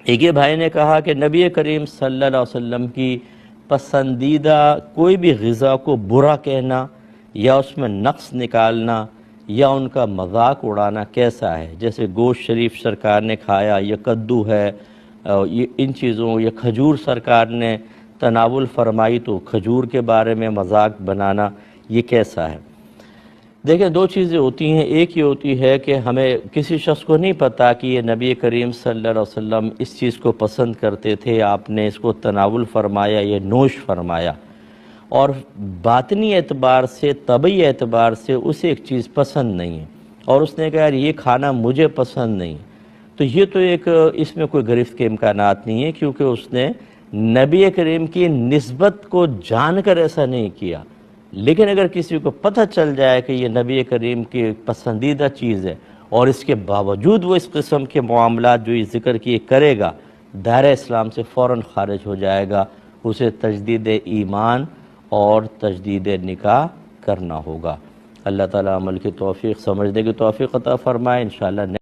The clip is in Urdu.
ایک بھائی نے کہا کہ نبی کریم صلی اللہ علیہ وسلم کی پسندیدہ کوئی بھی غذا کو برا کہنا یا اس میں نقص نکالنا یا ان کا مذاق اڑانا کیسا ہے؟ جیسے گوشت شریف سرکار نے کھایا یا کدو ہے، یہ ان چیزوں، یا کھجور سرکار نے تناول فرمائی تو کھجور کے بارے میں مذاق بنانا، یہ کیسا ہے؟ دیکھیں، دو چیزیں ہوتی ہیں۔ ایک یہ ہوتی ہے کہ ہمیں کسی شخص کو نہیں پتا کہ یہ نبی کریم صلی اللہ علیہ وسلم اس چیز کو پسند کرتے تھے، آپ نے اس کو تناول فرمایا یا نوش فرمایا، اور باطنی اعتبار سے، طبعی اعتبار سے اسے ایک چیز پسند نہیں ہے اور اس نے کہا یار یہ کھانا مجھے پسند نہیں، تو یہ تو ایک اس میں کوئی گرفت کے امکانات نہیں ہے، کیونکہ اس نے نبی کریم کی نسبت کو جان کر ایسا نہیں کیا۔ لیکن اگر کسی کو پتہ چل جائے کہ یہ نبی کریم کی پسندیدہ چیز ہے اور اس کے باوجود وہ اس قسم کے معاملات جو یہ ذکر کیے کرے گا، دائرہ اسلام سے فوراً خارج ہو جائے گا، اسے تجدید ایمان اور تجدید نکاح کرنا ہوگا۔ اللہ تعالیٰ عمل کی توفیق، سمجھنے کی توفیق عطا فرمائے۔ انشاءاللہ